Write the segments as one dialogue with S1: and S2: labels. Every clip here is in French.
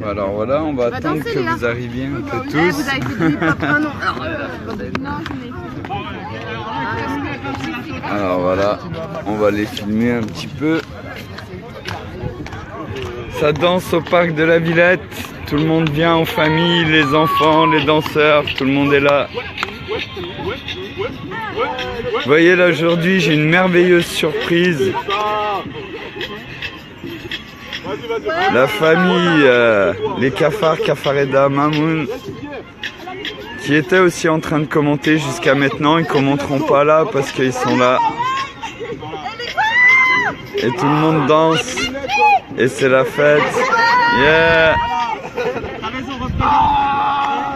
S1: Alors voilà, on va attendre que vous arriviez un peu tous.
S2: Vous avez fait du hip-hop un an.
S1: Alors voilà, on va les filmer un petit peu. Ça danse au parc de la Villette. Tout le monde vient en famille, les enfants, les danseurs, tout le monde est là. Vous voyez là aujourd'hui, j'ai une merveilleuse surprise. La famille, les cafards, Cafareda, Mamoun, qui étaient aussi en train de commenter jusqu'à maintenant, ils commenteront pas là parce qu'ils sont là. Et tout le monde danse. Et c'est la fête. Yeah!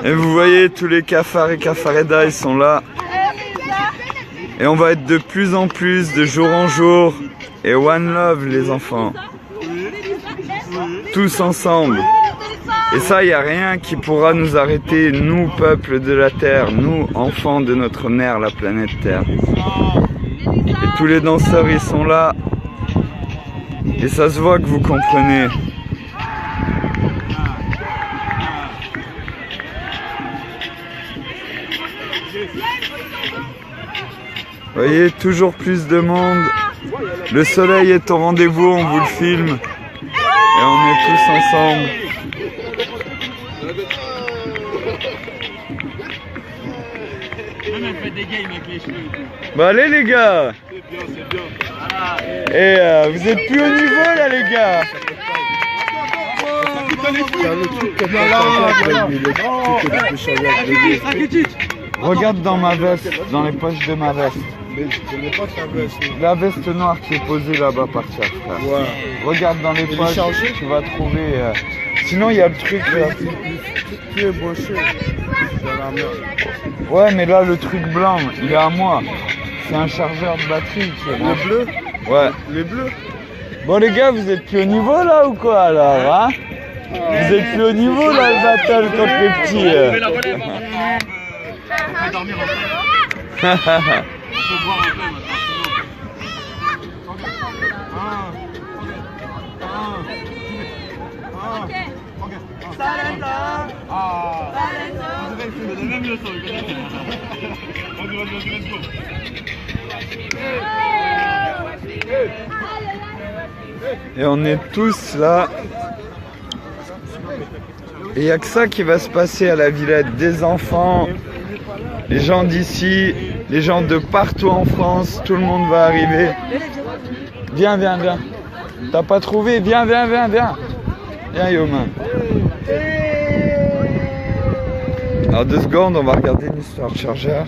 S1: Et vous voyez tous les cafards et Cafareda, ils sont là. Et on va être de plus en plus, de jour en jour. Et one love les enfants. Tous ensemble. Et ça, il n'y a rien qui pourra nous arrêter, nous, peuple de la Terre, nous, enfants de notre mère, la planète Terre. Et tous les danseurs, ils sont là. Et ça se voit que vous comprenez. Vous voyez, toujours plus de monde. Le soleil est au rendez-vous, on vous le filme. Et on est tous ensemble. Bah allez les gars. Et vous êtes plus au niveau là les gars. Regarde dans ma veste, dans les poches de ma veste. La veste noire qui est posée là-bas par terre, frère. Ouais. Regarde dans les poches, tu vas trouver... Sinon il y a le truc là. Tu es broché dans la main. Ouais mais là le truc blanc, il est à moi. C'est un chargeur de batterie. Le bleu? Ouais. Les bleus? Bon les gars, vous êtes plus au niveau là ou quoi alors hein? Vous êtes plus au niveau là le battle contre les petits. On peut dormir en fait. Et on est tous là. Et il n'y a que ça qui va se passer à la Villette. Des enfants, les gens d'ici, les gens de partout en France, tout le monde va arriver. Viens, viens, viens. T'as pas trouvé? Viens, viens, viens, viens. Viens, Yoman. Alors 2 secondes, on va regarder une histoire de chargeur.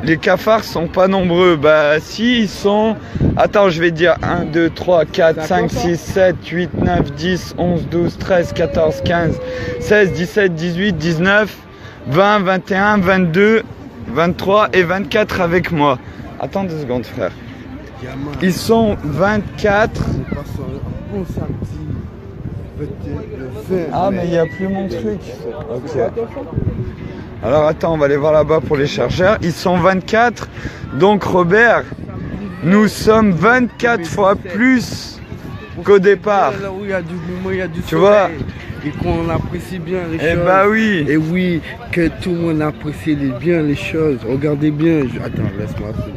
S1: Les cafards sont pas nombreux. Bah si, ils sont... Attends, je vais dire 1, 2, 3, 4, 5, 6, 7, 8, 9, 10, 11, 12, 13, 14, 15, 16, 17, 18, 19, 20, 21, 22, 23 et 24 avec moi. Attends 2 secondes, frère. Ils sont 24. Ah, mais il n'y a plus mon truc. Ok. Alors attends, on va aller voir là-bas pour les chargeurs. Ils sont 24. Donc Robert, nous sommes 24 fois plus qu'au départ. Tu vois?
S3: Et qu'on apprécie bien les choses.
S1: Eh bah oui.
S3: Et oui, que tout le monde apprécie bien les choses. Regardez bien. Attends, laisse-moi faire.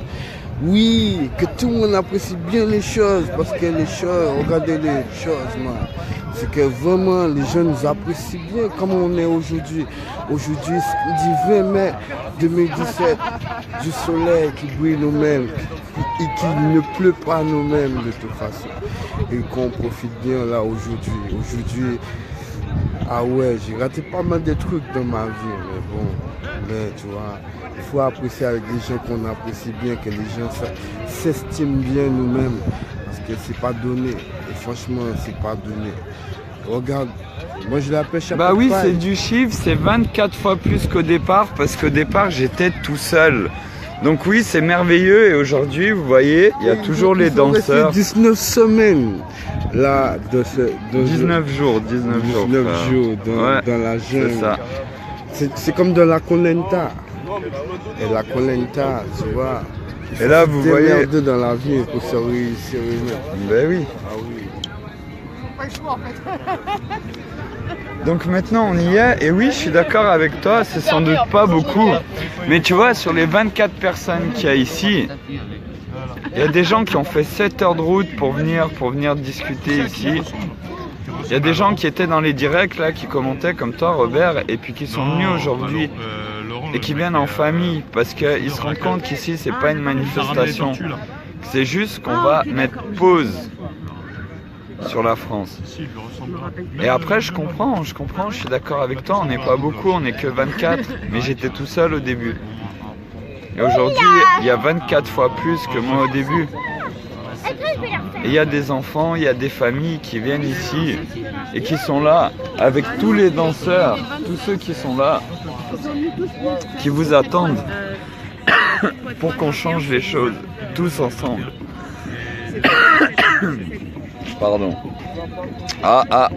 S3: Oui, que tout le monde apprécie bien les choses. Parce que les choses, regardez les choses, man. C'est que vraiment, les gens nous apprécient bien comme on est aujourd'hui. Aujourd'hui, du 20 mai 2017, du soleil qui brille nous-mêmes et qui ne pleut pas nous-mêmes de toute façon. Et qu'on profite bien là aujourd'hui. Aujourd'hui, ah ouais, j'ai raté pas mal de trucs dans ma vie, mais bon, mais tu vois, il faut apprécier avec des gens qu'on apprécie bien, que les gens s'estiment bien nous-mêmes, parce que c'est pas donné, et franchement, c'est pas donné. Regarde, moi je l'appelle chapeau.
S1: Bah oui, c'est du chiffre, c'est 24 fois plus qu'au départ, parce qu'au départ j'étais tout seul. Donc oui, c'est merveilleux, et aujourd'hui, vous voyez, il y a toujours les danseurs.
S3: 19 semaines. Là,
S1: 19 jours
S3: dans la jungle.
S1: C'est ça.
S3: C'est comme dans la Koh-Lanta. Et la Koh-Lanta, tu vois.
S1: Et là, vous voyez.
S3: Dans la vie pour se réussir.
S1: Ben oui.
S3: Ah oui.
S2: pas le choix en fait.
S1: Donc maintenant on y est, et oui je suis d'accord avec toi, c'est sans doute pas beaucoup. Mais tu vois, sur les 24 personnes qu'il y a ici, il y a des gens qui ont fait 7 heures de route pour venir discuter ici. Il y a des gens qui étaient dans les directs là, qui commentaient comme toi Robert, et puis qui sont venus aujourd'hui et qui viennent en famille parce qu'ils se rendent compte qu'ici c'est pas une manifestation. C'est juste qu'on va mettre pause sur la France. Et après je comprends, je suis d'accord avec toi, on n'est pas beaucoup, on n'est que 24, mais j'étais tout seul au début. Et aujourd'hui, il y a 24 fois plus que moi au début. Et il y a des enfants, il y a des familles qui viennent ici et qui sont là avec tous les danseurs, tous ceux qui sont là, qui vous attendent pour qu'on change les choses, tous ensemble. Pardon. Alors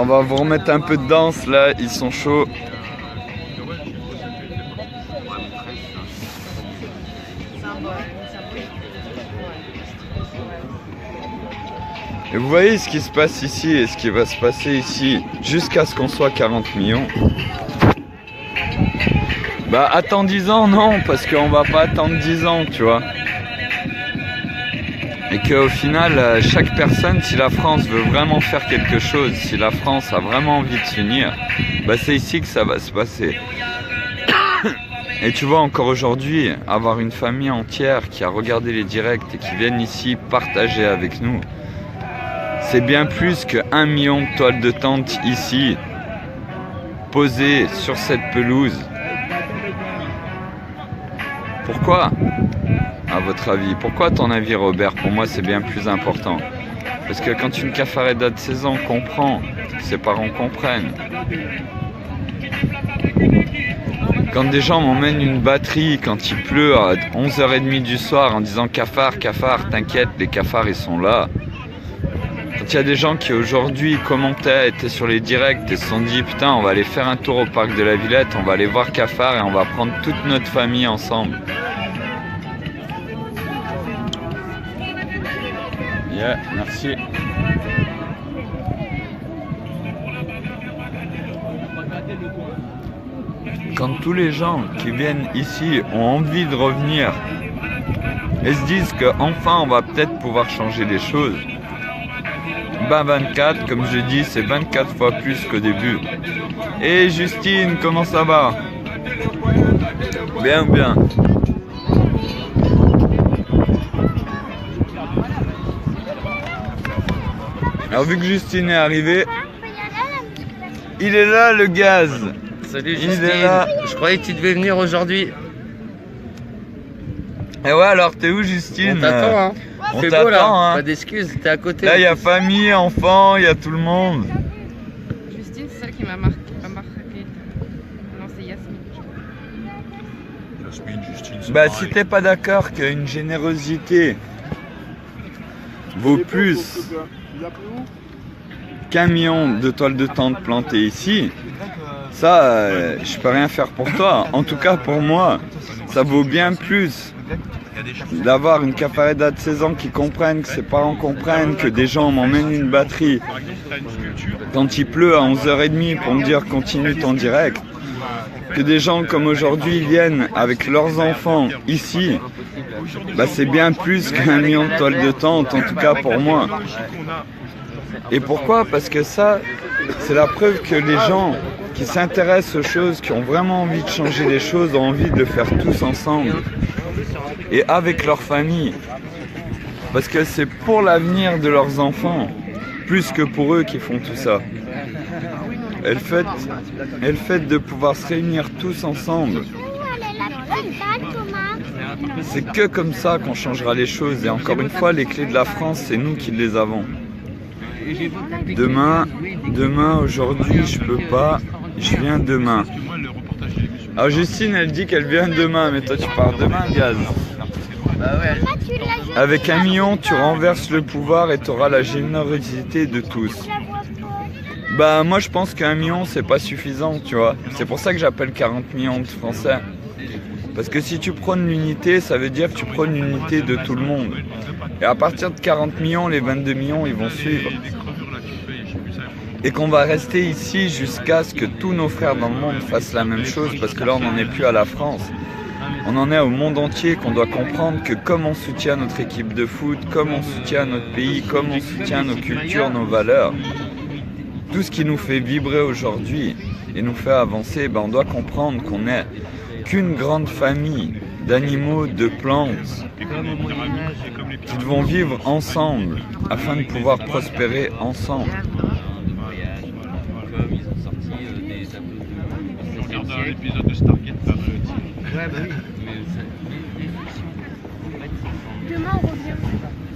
S1: on va vous remettre un peu de danse là, ils sont chauds. Et vous voyez ce qui se passe ici et ce qui va se passer ici jusqu'à ce qu'on soit 40 millions. Bah attends 10 ans, non, parce qu'on va pas attendre 10 ans, tu vois. Et qu'au final, chaque personne, si la France veut vraiment faire quelque chose, si la France a vraiment envie de s'unir, bah c'est ici que ça va se passer. Et tu vois, encore aujourd'hui, avoir une famille entière qui a regardé les directs et qui viennent ici partager avec nous, c'est bien plus que 1 million de toiles de tente ici, posées sur cette pelouse. Pourquoi, à votre avis? Pourquoi ton avis, Robert? Pour moi, c'est bien plus important. Parce que quand une Cafareda de 16 ans comprend, ses parents comprennent. Quand des gens m'emmènent une batterie, quand il pleut à 11h30 du soir en disant « Cafard, cafard, t'inquiète, les cafards, ils sont là ». Quand il y a des gens qui aujourd'hui commentaient, étaient sur les directs et se sont dit « Putain, on va aller faire un tour au parc de la Villette, on va aller voir Cafard et on va prendre toute notre famille ensemble. » Yeah, merci. Quand tous les gens qui viennent ici ont envie de revenir et se disent qu'enfin on va peut-être pouvoir changer les choses, ben 24, comme je dis, c'est 24 fois plus qu'au début. Et Justine, comment ça va? Bien, bien. Alors vu que Justine est arrivée, il est là le gaz.
S4: Salut Justine, je croyais que tu devais venir aujourd'hui.
S1: Et ouais, alors t'es où Justine?
S4: On t'attend hein.
S1: On
S4: fait beau là,
S1: hein.
S4: pas d'excuses, t'es à côté.
S1: Là il y a famille, enfants, il y a tout le monde.
S2: Justine, c'est celle qui m'a marqué. Non, c'est Yasmine.
S5: Justine,
S1: Bah si t'es pas d'accord qu'une générosité vaut plus qu'1 million de toiles de tente plantées ici, ça je peux rien faire pour toi. En tout cas pour moi, ça vaut bien plus d'avoir une Cafareda de 16 ans qui comprennent, que ses parents comprennent, que des gens m'emmènent une batterie quand il pleut à 11h30 pour me dire continue ton direct, que des gens comme aujourd'hui viennent avec leurs enfants ici, bah c'est bien plus qu'1 million de toiles de tente, en tout cas pour moi. Et pourquoi? Parce que ça, c'est la preuve que les gens qui s'intéressent aux choses, qui ont vraiment envie de changer les choses, ont envie de le faire tous ensemble et avec leur famille. Parce que c'est pour l'avenir de leurs enfants, plus que pour eux qui font tout ça. Et le fait de pouvoir se réunir tous ensemble, c'est que comme ça qu'on changera les choses. Et encore une fois, les clés de la France, c'est nous qui les avons. Demain, aujourd'hui, je peux pas, je viens demain. Alors Justine, elle dit qu'elle vient demain, mais toi tu pars demain, Gaz.
S4: Bah ouais.
S1: Avec 1 million, tu renverses le pouvoir et tu auras la générosité de tous. Bah moi je pense qu'1 million c'est pas suffisant, tu vois. C'est pour ça que j'appelle 40 millions de Français. Parce que si tu prônes l'unité, ça veut dire que tu prônes l'unité de tout le monde. Et à partir de 40 millions, les 22 millions, ils vont suivre. Et qu'on va rester ici jusqu'à ce que tous nos frères dans le monde fassent la même chose, parce que là on n'en est plus à la France. On en est au monde entier, qu'on doit comprendre que comme on soutient notre équipe de foot, comme on soutient notre pays, comme on soutient nos cultures, nos valeurs, tout ce qui nous fait vibrer aujourd'hui et nous fait avancer, on doit comprendre qu'on n'est qu'une grande famille d'animaux, de plantes, qui devons vivre ensemble afin de pouvoir prospérer ensemble.
S5: L'épisode de Stargate.
S4: Ouais, bah oui.
S6: Demain on revient.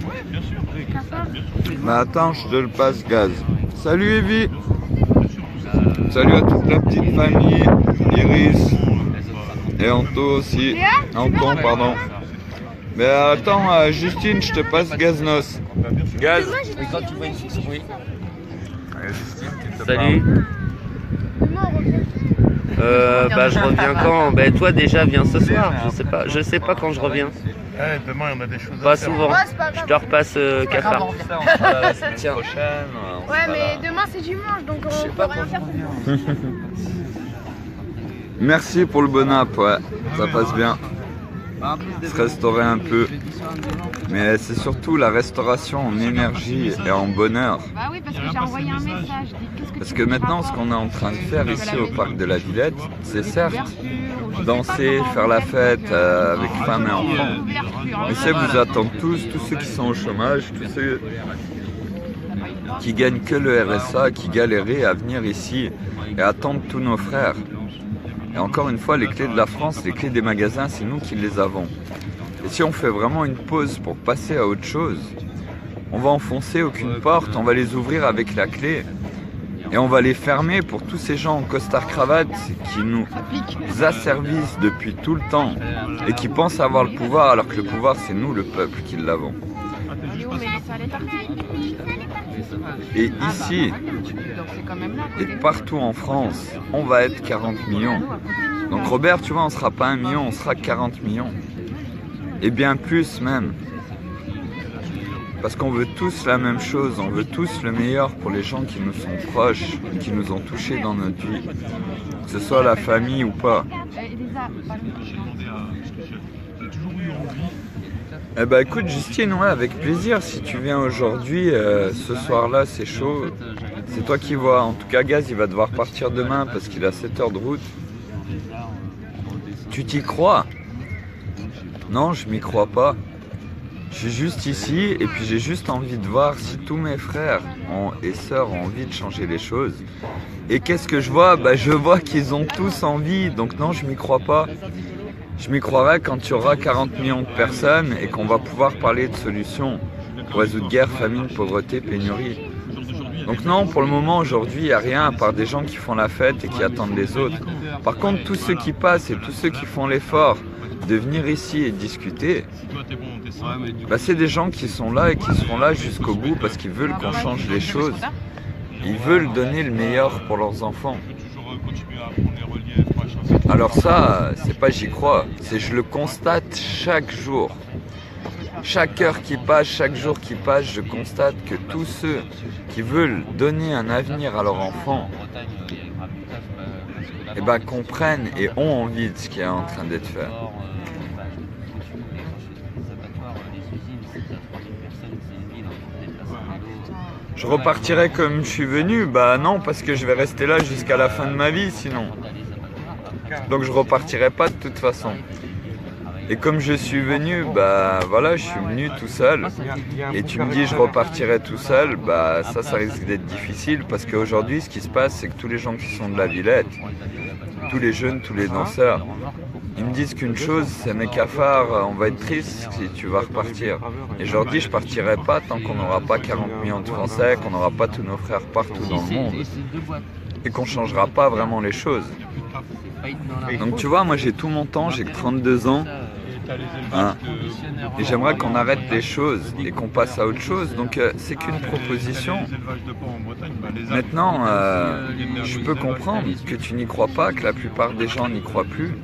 S5: Ouais, bien sûr.
S1: Mais attends, je te le passe, Gaz. Salut Evie. Salut à toute la petite famille. Iris. Et Anto aussi. Anton, pardon. Mais attends, Justine, je te passe Gaznos. Gaz.
S4: Quand tu vois une oui.
S1: Salut.
S4: Salut.
S6: Demain on revient.
S4: Bah je reviens quand? Bah toi déjà viens ce soir. Je sais pas quand je reviens.
S5: Ouais, demain on a des choses
S4: Pas
S5: à faire.
S4: souvent.
S6: Ouais, c'est pas grave.
S4: Je te repasse cafard.
S1: Tiens.
S6: Ouais, mais demain c'est dimanche donc on peut rien faire demain.
S1: Merci pour le bon app, ouais. Ça passe bien. Se restaurer un peu. Mais c'est surtout la restauration en énergie et en bonheur.
S2: Bah oui, parce que j'ai envoyé un message.
S1: Parce que maintenant, ce qu'on est en train de faire ici au parc de la Villette, c'est certes danser, faire la fête avec femmes et enfants. Mais ça vous attend tous ceux qui sont au chômage, tous ceux qui gagnent que le RSA, qui galéraient à venir ici et attendre tous nos frères. Et encore une fois, les clés de la France, les clés des magasins, c'est nous qui les avons. Et si on fait vraiment une pause pour passer à autre chose, on va enfoncer aucune porte, on va les ouvrir avec la clé. Et on va les fermer pour tous ces gens en costard-cravate qui nous asservissent depuis tout le temps et qui pensent avoir le pouvoir alors que le pouvoir c'est nous le peuple qui l'avons. Et ici, et partout en France, on va être 40 millions. Donc Robert, tu vois, on sera pas 1 million, on sera 40 millions. Et bien plus même. Parce qu'on veut tous la même chose, on veut tous le meilleur pour les gens qui nous sont proches, qui nous ont touchés dans notre vie. Que ce soit la famille ou pas. Eh ben écoute Justine, ouais, avec plaisir, si tu viens aujourd'hui, ce soir-là c'est chaud, c'est toi qui vois. En tout cas Gaz il va devoir partir demain parce qu'il a 7 heures de route. Tu t'y crois? Non, je m'y crois pas. Je suis juste ici et puis j'ai juste envie de voir si tous mes frères et sœurs ont envie de changer les choses. Et qu'est-ce que je vois? Bah je vois qu'ils ont tous envie, donc non je m'y crois pas. Je m'y croirai quand il y aura 40 millions de personnes et qu'on va pouvoir parler de solutions pour résoudre guerre, famine, pauvreté, pénurie. Donc non, pour le moment, aujourd'hui, il n'y a rien à part des gens qui font la fête et qui attendent les autres. Par contre, tous ceux qui passent et tous ceux qui font l'effort de venir ici et discuter, bah, c'est des gens qui sont là et qui seront là jusqu'au bout parce qu'ils veulent qu'on change les choses. Ils veulent donner le meilleur pour leurs enfants. Alors ça, c'est pas j'y crois, c'est je le constate chaque jour. Chaque heure qui passe, chaque jour qui passe, je constate que tous ceux qui veulent donner un avenir à leurs enfants, eh ben, comprennent et ont envie de ce qui est en train d'être fait. Je repartirai comme je suis venu? Bah non, parce que je vais rester là jusqu'à la fin de ma vie sinon. Donc je repartirai pas de toute façon. Et comme je suis venu, bah voilà, je suis venu tout seul. Et tu me dis je repartirai tout seul, bah ça risque d'être difficile parce qu'aujourd'hui ce qui se passe c'est que tous les gens qui sont de la Villette, tous les jeunes, tous les danseurs, ils me disent qu'une chose, c'est mes cafards, on va être triste si tu vas repartir. Et je leur dis je partirai pas tant qu'on n'aura pas 40 millions de Français, qu'on n'aura pas tous nos frères partout dans le monde. Et qu'on changera pas vraiment les choses. Donc tu vois, moi j'ai tout mon temps, j'ai que 32 ans. Hein. Et j'aimerais qu'on arrête les choses et qu'on passe à autre chose. Donc c'est qu'une proposition. Maintenant, je peux comprendre que tu n'y crois pas, que la plupart des gens n'y croient plus.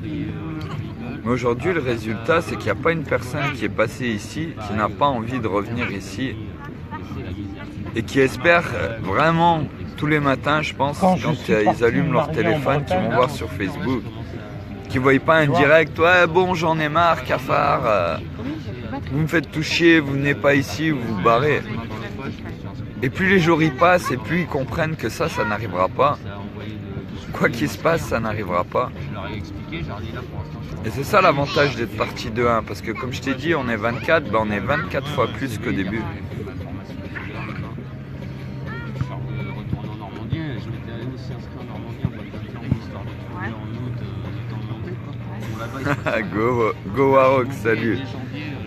S1: Mais aujourd'hui, le résultat, c'est qu'il n'y a pas une personne qui est passée ici, qui n'a pas envie de revenir ici. Et qui espère vraiment tous les matins, je pense, quand ils allument leur téléphone, qu'ils vont voir sur Facebook, qu'ils ne voient pas un direct, ouais bon j'en ai marre, cafard, vous me faites tout chier, vous venez pas ici, vous vous barrez. Et plus les jours y passent, et plus ils comprennent que ça n'arrivera pas. Quoi qu'il se passe, ça n'arrivera pas. Et c'est ça l'avantage d'être parti de 1, parce que comme je t'ai dit, on est 24, ben on est 24 fois plus qu'au début. Go Warrock, salut.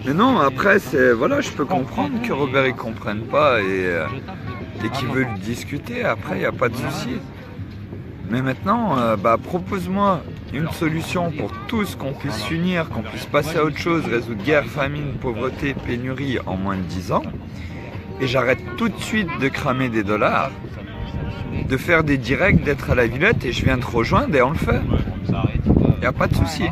S1: Mais non, après, voilà, je peux comprendre que Robert il comprenne pas et qu'il veut discuter. Après, il n'y a pas de souci. Mais maintenant, propose-moi une solution pour tous, qu'on puisse s'unir, qu'on puisse passer à autre chose, résoudre guerre, famine, pauvreté, pénurie en moins de 10 ans. Et j'arrête tout de suite de cramer des dollars, de faire des directs, d'être à la Villette et je viens te rejoindre et on le fait. Il n'y a pas de souci.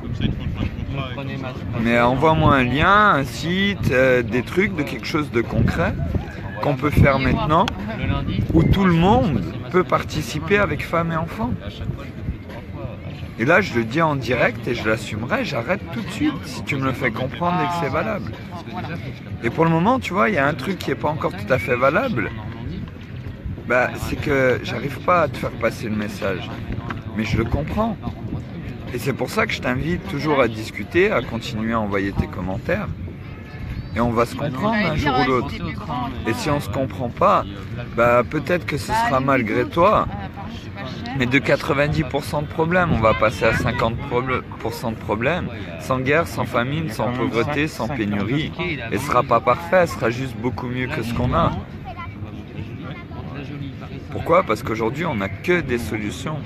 S1: Mais envoie-moi un lien, un site, des trucs, de quelque chose de concret qu'on peut faire maintenant, où tout le monde peut participer avec femmes et enfants. Et là, je le dis en direct et je l'assumerai, j'arrête tout de suite si tu me le fais comprendre et que c'est valable. Et pour le moment, tu vois, il y a un truc qui n'est pas encore tout à fait valable. C'est que j'arrive pas à te faire passer le message. Mais je le comprends. Et c'est pour ça que je t'invite toujours à discuter, à continuer à envoyer tes commentaires. Et on va se comprendre un jour ou l'autre. Et si on se comprend pas, peut-être que ce sera malgré toi. Mais de 90% de problèmes, on va passer à 50% de problèmes. Sans guerre, sans famine, sans pauvreté, sans pénurie. Et ce sera pas parfait, ce sera juste beaucoup mieux que ce qu'on a. Pourquoi? Parce qu'aujourd'hui, on n'a que des solutions.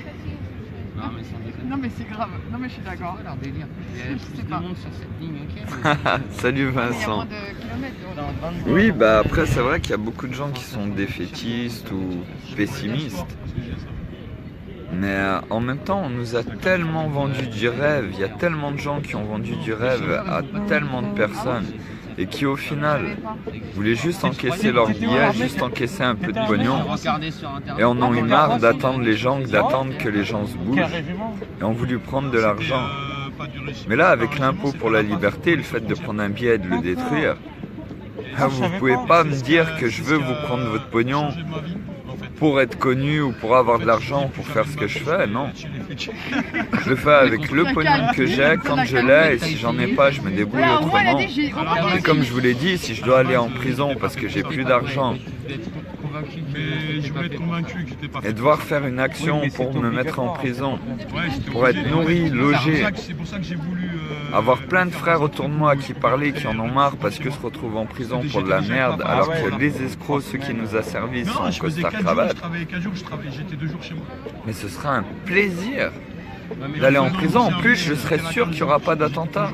S2: Non mais c'est grave, non mais je suis d'accord. Je sais pas.
S1: Salut Vincent. Oui, après c'est vrai qu'il y a beaucoup de gens qui sont défaitistes ou pessimistes. Mais en même temps, on nous a tellement vendu du rêve, il y a tellement de gens qui ont vendu du rêve à tellement de personnes et qui au final voulaient juste encaisser leur billet, juste encaisser un peu de pognon et en ont eu marre d'attendre d'attendre que les gens se bougent et ont voulu prendre de l'argent. Mais là, avec l'impôt pour la liberté, le fait de prendre un billet et de le détruire, vous pouvez pas me dire que je veux vous prendre votre pognon pour être connu ou pour avoir de l'argent pour faire ce que je fais, non. Je le fais avec le pognon que j'ai, quand je l'ai, et si j'en ai pas, je me débrouille autrement. Et comme je vous l'ai dit, si je dois aller en prison parce que j'ai plus d'argent et devoir faire une action pour me mettre en prison, pour être nourri, logé, avoir plein de frères autour de moi qui parlaient, qui en ont marre parce que se retrouvent en prison pour de la merde, alors que les escrocs, ceux qui nous asservissent, sont en costard-cravate. Mais ce sera un plaisir d'aller en prison. En plus, je serai sûr qu'il n'y aura pas d'attentat.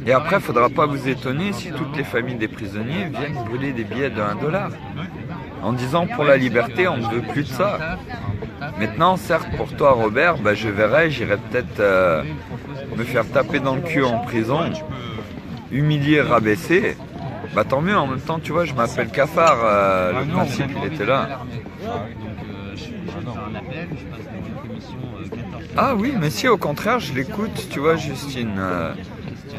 S1: Et après, il ne faudra pas vous étonner si toutes les familles des prisonniers viennent brûler des billets de 1 $. En disant pour la liberté, on ne veut plus de ça. Maintenant, certes, pour toi, Robert, je verrai, j'irai peut-être me faire taper dans le cul en prison, humilier, rabaisser. Tant mieux, en même temps, tu vois, je m'appelle Cafard, le principe, il était là. Ah oui, mais si, au contraire, je l'écoute, tu vois, Justine.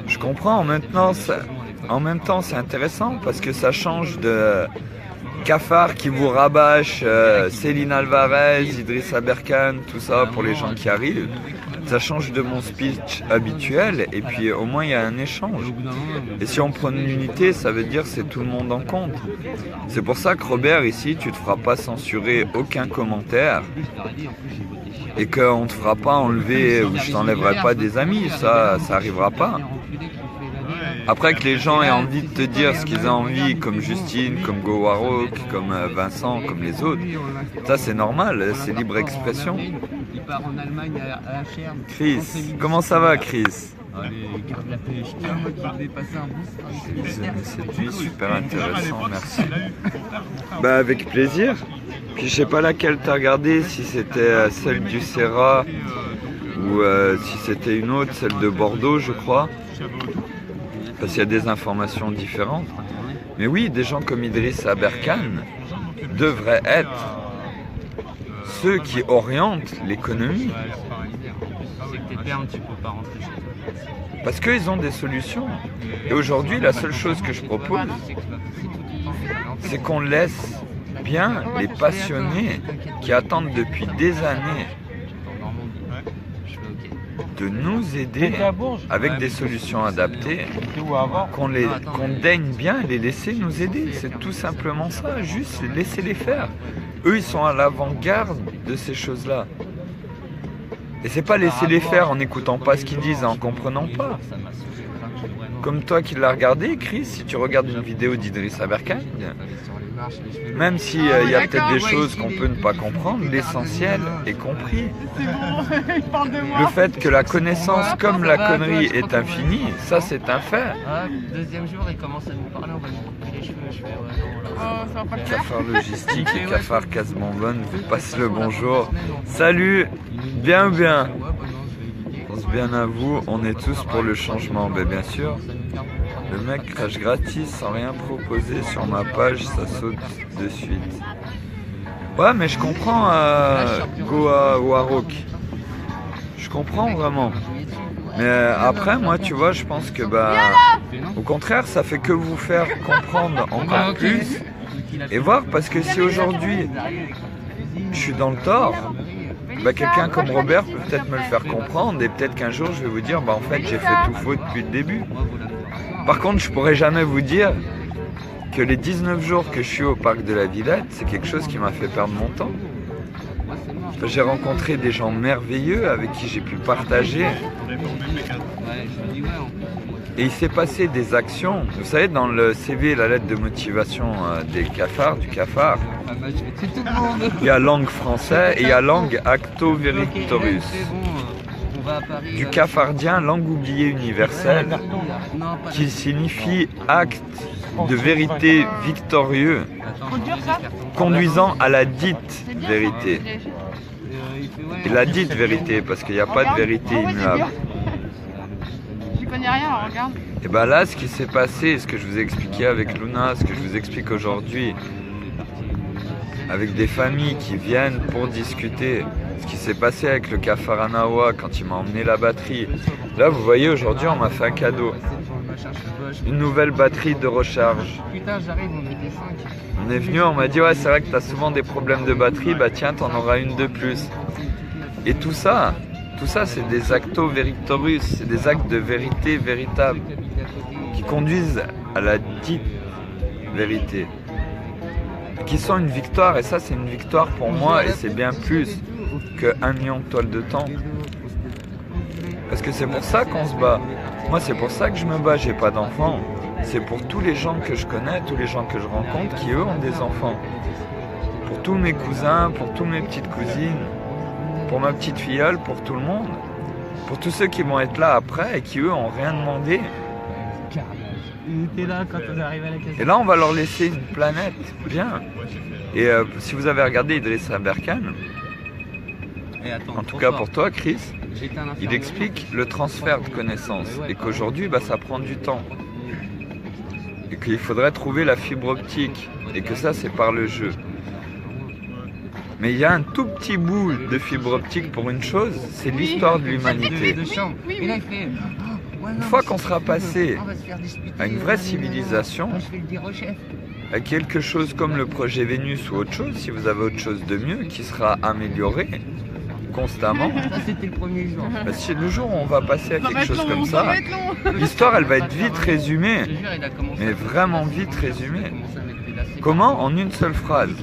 S1: Je comprends, en même temps, c'est intéressant, parce que ça change de Cafard qui vous rabâche, Céline Alvarez, Idrissa Berkane, tout ça, pour les gens qui arrivent. Ça change de mon speech habituel, et puis au moins il y a un échange. Et si on prend une unité, ça veut dire c'est tout le monde en compte. C'est pour ça que Robert, ici, tu ne te feras pas censurer aucun commentaire, et qu'on ne te fera pas enlever, ou je t'enlèverai pas des amis, ça arrivera pas. Après que les gens aient envie de te dire ce qu'ils ont envie, comme Justine, comme Go Warrock, comme Vincent, comme les autres, ça c'est normal, c'est libre expression. Chris, comment ça va Chris? C'est super intéressant, merci. Avec plaisir. Puis je sais pas laquelle t'as regardé, si c'était celle du Serra ou si c'était une autre, celle de Bordeaux je crois. Parce qu'il y a des informations différentes. Mais oui, des gens comme Idrissa Berkane devraient être ceux qui orientent l'économie.
S2: C'est que t'es permis, tu peux pas rentrer chez toi.
S1: Parce qu'ils ont des solutions. Et aujourd'hui, la seule chose que je propose, c'est qu'on laisse bien les passionnés qui attendent depuis des années de nous aider avec des solutions adaptées, qu'on daigne bien les laisser nous aider. C'est tout simplement ça, juste laisser-les faire. Eux, ils sont à l'avant-garde de ces choses-là. Et c'est pas laisser-les faire en n'écoutant pas ce qu'ils disent, en comprenant pas. Comme toi qui l'as regardé, Chris, si tu regardes une vidéo d'Idriss Aberkane, même s'il y a peut-être des choses qu'on peut ne pas comprendre, l'essentiel est compris.
S6: C'est bon, il parle de moi.
S1: Le fait que la connaissance comme la connerie est infinie, ça c'est un fait.
S2: Deuxième jour, il commence à nous parler, on va nous couper les cheveux. Je fais non, là.
S6: Oh, ça va pas le faire.
S1: Cafard Logistique et Cafard Casse-Bonbonne vous passe le bonjour. Salut, bien ou bien? Pense bien à vous, on est tous pour le changement, ben bien sûr. Le mec crache gratis sans rien proposer sur ma page, ça saute de suite. Ouais, mais je comprends Goa Warok. Je comprends vraiment. Mais après, moi, tu vois, je pense que au contraire, ça fait que vous faire comprendre encore plus et voir, parce que si aujourd'hui je suis dans le tort, quelqu'un comme Robert peut peut-être me le faire comprendre et peut-être qu'un jour je vais vous dire, en fait, j'ai fait tout faux depuis le début. Par contre, je pourrais jamais vous dire que les 19 jours que je suis au parc de la Villette, c'est quelque chose qui m'a fait perdre mon temps. J'ai rencontré des gens merveilleux avec qui j'ai pu partager. Et il s'est passé des actions. Vous savez, dans le CV, la lettre de motivation du cafard, il y a langue français et il y a langue acto veritorus. Du cafardien, langue oubliée universelle, qui signifie acte de vérité victorieux, conduisant à la dite vérité. Et la dite vérité, parce qu'il n'y a pas de vérité immuable.
S6: Je connais rien, regarde.
S1: Et là, ce qui s'est passé, ce que je vous ai expliqué avec Luna, ce que je vous explique aujourd'hui, avec des familles qui viennent pour discuter, ce qui s'est passé avec le Cafard Anawa quand il m'a emmené la batterie. Là, vous voyez, aujourd'hui, on m'a fait un cadeau. Une nouvelle batterie de recharge. On est venu, on m'a dit, ouais, c'est vrai que tu as souvent des problèmes de batterie, tiens, t'en auras une de plus. Et tout ça, c'est des acto veritorus, c'est des actes de vérité véritable qui conduisent à la dite vérité, qui sont une victoire. Et ça, c'est une victoire pour moi, et c'est bien plus que 1 million de toiles de temps. Parce que c'est pour ça qu'on se bat. Moi, c'est pour ça que je me bats, j'ai pas d'enfants. C'est pour tous les gens que je connais, tous les gens que je rencontre qui, eux, ont des enfants. Pour tous mes cousins, pour toutes mes petites cousines, pour ma petite filleule, pour tout le monde. Pour tous ceux qui vont être là après et qui, eux, n'ont rien demandé. Et là, on va leur laisser une planète, bien. Et si vous avez regardé Idriss Aberkane, en tout cas pour toi, Chris, il explique le transfert de connaissances et qu'aujourd'hui, ça prend du temps. Et qu'il faudrait trouver la fibre optique et que ça, c'est par le jeu. Mais il y a un tout petit bout de fibre optique pour une chose, c'est l'histoire de l'humanité. Une fois qu'on sera passé à une vraie civilisation, à quelque chose comme le projet Vénus ou autre chose, si vous avez autre chose de mieux, qui sera amélioré constamment, si le jour où on va passer à quelque chose comme ça, l'histoire elle va être vite résumée, mais vraiment vite résumée. Comment? En une seule phrase.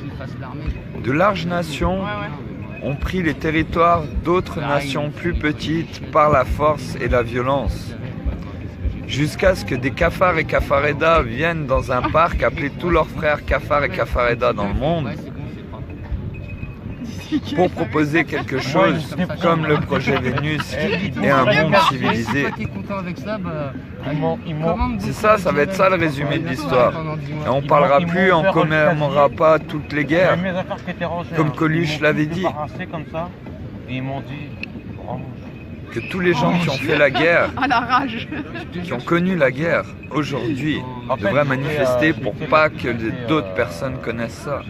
S1: De larges nations ont pris les territoires d'autres nations plus petites par la force et la violence. Jusqu'à ce que des cafards et cafaredas viennent dans un parc appeler tous leurs frères cafards et cafaredas dans le monde pour proposer quelque chose comme le projet Vénus et un monde civilisé. C'est ça, ça va être ça le résumé de l'histoire. Et on parlera plus, on commémorera pas toutes les guerres, comme Coluche l'avait dit. Que tous les gens qui ont fait la guerre, qui ont connu la guerre, aujourd'hui, devraient manifester pour pas que d'autres personnes connaissent ça.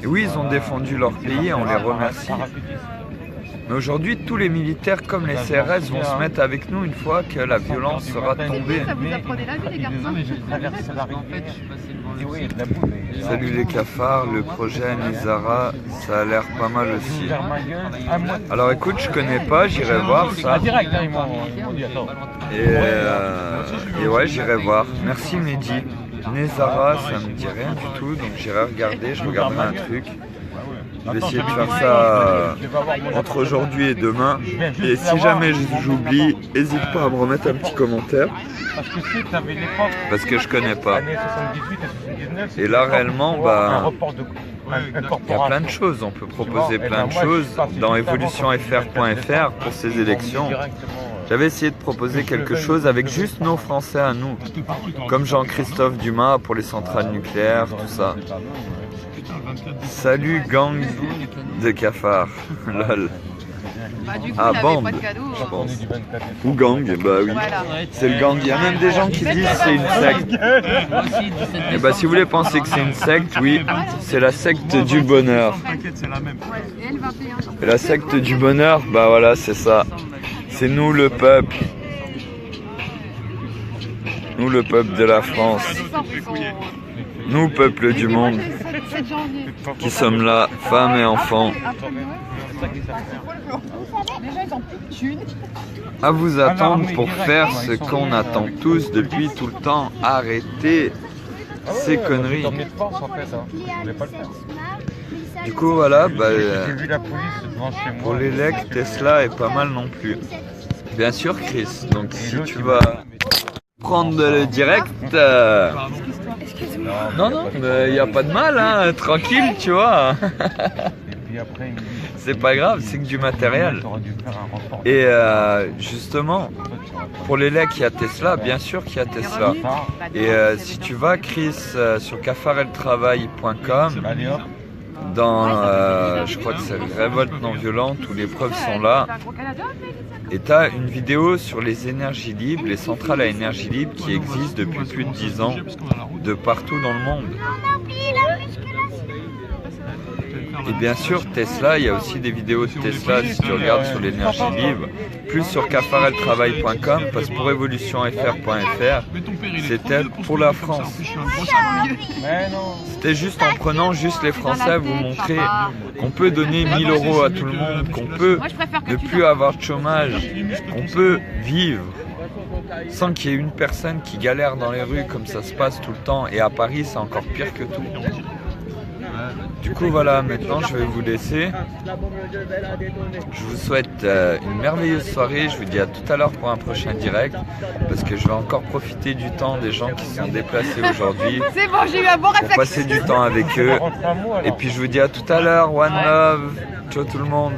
S1: Et oui, ils ont défendu leur pays et on les remercie. Mais aujourd'hui, tous les militaires comme les CRS vont se mettre avec nous une fois que la violence sera tombée.
S6: Ça vous apprenez la vie, les garçons.
S1: Salut les cafards, le projet Nizara, ça a l'air pas mal aussi. Alors écoute, je connais pas, j'irai voir ça. Et ouais, j'irai voir. Merci Mehdi. Nizara, ça me dit rien du tout, donc j'irai regarder, je regarderai un truc. Je vais essayer de faire ça entre aujourd'hui et demain. Et si jamais j'oublie, n'hésite pas à me remettre un petit commentaire. Parce que je connais pas. Et là réellement, bah, il y a plein de choses. On peut proposer plein de choses dans evolutionfr.fr pour ces élections. J'avais essayé de proposer quelque chose avec juste nos Français à nous. Comme Jean-Christophe Dumas pour les centrales nucléaires, tout ça. Salut gang de cafards, lol.
S6: Bah, du coup,
S1: Ah,
S6: il avait
S1: bande,
S6: pas de cadeau.
S1: je pense. Ou gang, bah oui.
S6: Voilà.
S1: C'est le gang. Il y a même des gens qui disent que c'est une secte. Et bah si vous voulez penser que c'est une secte, oui, c'est la secte du bonheur.
S5: T'inquiète, c'est la même.
S6: Et elle 21.
S1: Et la secte du bonheur, bah voilà, c'est ça. C'est nous le peuple. Nous le peuple de la France. Nous, peuple du monde, qui sommes là, femmes et enfants, à vous attendre pour faire ce qu'on attend tous depuis tout le temps. Arrêtez ces conneries. Du coup, voilà, bah, pour l'élect, Tesla est pas mal non plus. Bien sûr, Chris, donc si tu vas prendre le direct... Non, non, il n'y a pas de mal, hein, tranquille, tu vois. C'est pas grave, c'est que du matériel. Et justement, pour les legs, il y a Tesla, bien sûr qu'il y a Tesla. Et si tu vas, Chris, sur cafareltravail.com, dans, je crois que c'est Révolte non violente, où les preuves sont là. Et tu as une vidéo sur les énergies libres, les centrales à énergie libre qui existent depuis plus de 10 ans, de partout dans le monde. Et bien sûr, Tesla, il y a aussi des vidéos de Tesla si tu regardes sur l'énergie libre, plus sur cafareltravail.com, parce que pour evolutionfr.fr, c'était pour la France. C'était juste en prenant juste les Français à vous montrer qu'on peut donner 1000 € à tout le monde, qu'on peut ne plus avoir de chômage, qu'on peut vivre sans qu'il y ait une personne qui galère dans les rues comme ça se passe tout le temps. Et à Paris, c'est encore pire que tout. Du coup voilà, maintenant je vais vous laisser. Je vous souhaite une merveilleuse soirée. Je vous dis à tout à l'heure pour un prochain direct, parce que je vais encore profiter du temps des gens qui sont déplacés aujourd'hui.
S6: C'est bon, j'ai eu un bon réflexe.
S1: Pour passer du temps avec eux. Et puis je vous dis à tout à l'heure. One love. Ciao tout le monde.